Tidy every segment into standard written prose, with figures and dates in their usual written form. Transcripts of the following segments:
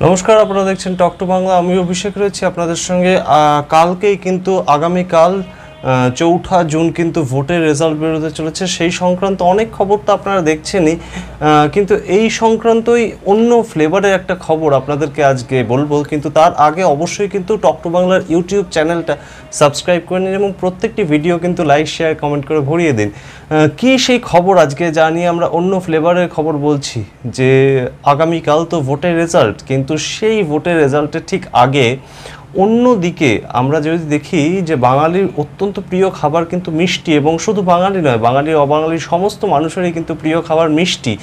নমস্কার, আপনারা দেখছেন টক টু বাংলা। আমি অভিষেক রয়েছি আপনাদের সঙ্গে। কালকেই কিন্তু আগামীকাল ৪ঠা জুন কিন্তু ভোটের রেজাল্ট বেরোতে চলেছে। সেই সংক্রান্ত অনেক খবর তো আপনারা দেখছেনই, কিন্তু এই সংক্রান্তই অন্য ফ্লেভারের একটা খবর আপনাদেরকে আজকে বলবো। কিন্তু তার আগে অবশ্যই কিন্তু টক টু বাংলার ইউটিউব চ্যানেলটা সাবস্ক্রাইব করে নিন এবং প্রত্যেকটি ভিডিও কিন্তু লাইক শেয়ার কমেন্ট করে ভরিয়ে দিন। কি সেই খবর আজকে যা নিয়ে আমরা অন্য ফ্লেভারের খবর বলছি, যে আগামীকাল তো ভোটের রেজাল্ট, কিন্তু সেই ভোটের রেজাল্টের ঠিক আগে অন্যদিকে আমরা যদি দেখি যে বাঙালির অত্যন্ত প্রিয় খাবার কিন্তু মিষ্টি, এবং শুধু বাঙালি নয়, বাঙালি অবাঙালি সমস্ত মানুষেরই কিন্তু প্রিয় খাবার মিষ্টি।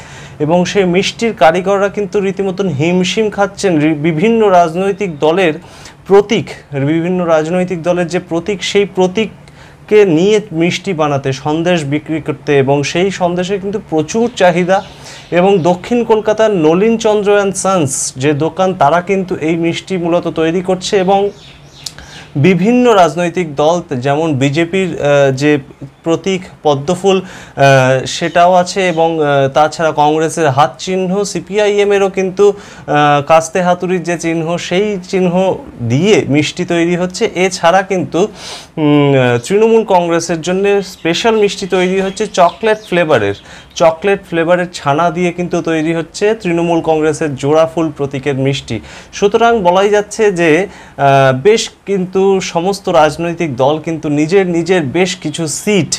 এবং সেই মিষ্টির কারিগররা কিন্তু রীতিমতন হিমশিম খাচ্ছেন। বিভিন্ন রাজনৈতিক দলের প্রতীক, বিভিন্ন রাজনৈতিক দলের যে প্রতীক, সেই প্রতীককে নিয়ে মিষ্টি বানাতে, সন্দেশ বিক্রি করতে, এবং সেই সন্দেশে কিন্তু প্রচুর চাহিদা। এবং দক্ষিণ কলকাতার নলিন চন্দ্র অ্যান্ড সন্স যে দোকান, তারা কিন্তু এই মিষ্টি মূলত তৈরি করছে। এবং বিভিন্ন রাজনৈতিক দল, যেমন বিজেপির যে প্রতীক পদ্মফুল সেটাও আছে, এবং তাছাড়া কংগ্রেসের হাত চিহ্ন, সিপিআইএমেরও কিন্তু কাস্তে হাতুড়ির যে চিহ্ন, সেই চিহ্ন দিয়ে মিষ্টি তৈরি হচ্ছে। এছাড়া কিন্তু তৃণমূল কংগ্রেসের জন্য স্পেশাল মিষ্টি তৈরি হচ্ছে চকলেট ফ্লেভারের ছানা দিয়ে কিন্তু তৈরি হচ্ছে তৃণমূল কংগ্রেসের জোড়াফুল প্রতীকের মিষ্টি। সুতরাং বলাই যাচ্ছে যে বেশ কিন্তু সমস্ত রাজনৈতিক দল কিন্তু নিজের বেশ কিছু সিট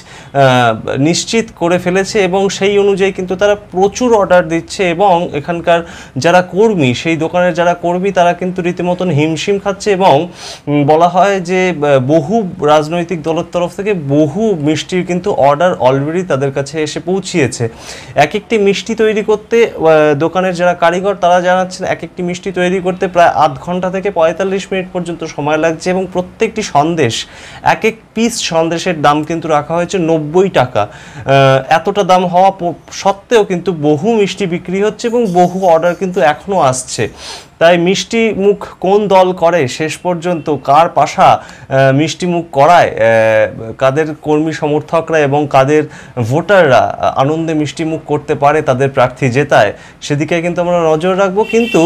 নিশ্চিত করে ফেলেছে, এবং সেই অনুযায়ী কিন্তু তারা প্রচুর অর্ডার দিচ্ছে। এবং এখানকার যারা কর্মী, সেই দোকানের যারা কর্মী, তারা কিন্তু রীতিমতন হিমশিম খাচ্ছে। এবং বলা হয় যে বহু রাজনৈতিক দলের তরফ থেকে বহু মিষ্টির কিন্তু অর্ডার অলরেডি তাদের কাছে এসে পৌঁছিয়েছে। এক একটি মিষ্টি তৈরি করতে দোকানের যারা কারিগর, তারা জানাচ্ছেন এক একটি মিষ্টি তৈরি করতে প্রায় আধ ঘন্টা থেকে ৪৫ মিনিট পর্যন্ত সময় লাগছে। এবং প্রত্যেকটি সন্দেশ, এক এক পিস সন্দেশের দাম কিন্তু রাখা হয়েছে ৯০ টাকা। এতটা দাম হওয়া সত্ত্বেও কিন্তু বহু মিষ্টি বিক্রি হচ্ছে এবং বহু অর্ডার কিন্তু এখনও আসছে। তাই মিষ্টি মুখ কোন দল করে শেষ পর্যন্ত, কার পাশা মিষ্টি মুখ করায়, কাদের কর্মী সমর্থকরা এবং কাদের ভোটাররা আনন্দে মিষ্টি মুখ করতে পারে, তাদের প্রার্থী জেতায়, সেদিকে কিন্তু আমরা নজর রাখবো। কিন্তু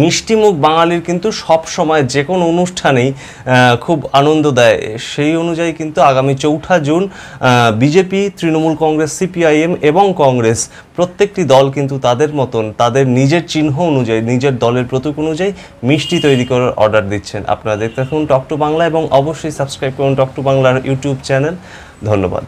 মিষ্টিমুখ বাঙালির কিন্তু সব সময় যে কোনো অনুষ্ঠানেই খুব আনন্দ দেয়। সেই অনুযায়ী কিন্তু আগামী ৪ঠা June BJP, Trinamool Congress, CPIM এবং কংগ্রেস প্রত্যেকটি দল কিন্তু তাদের মতন, তাদের নিজের চিহ্ন অনুযায়ী, নিজের দলের প্রতীক অনুযায়ী মিষ্টি তৈরি করার অর্ডার দিচ্ছেন। আপনারা দেখতে থাকুন টক টু বাংলা এবং অবশ্যই সাবস্ক্রাইব করুন টক টু বাংলার ইউটিউব চ্যানেল। ধন্যবাদ।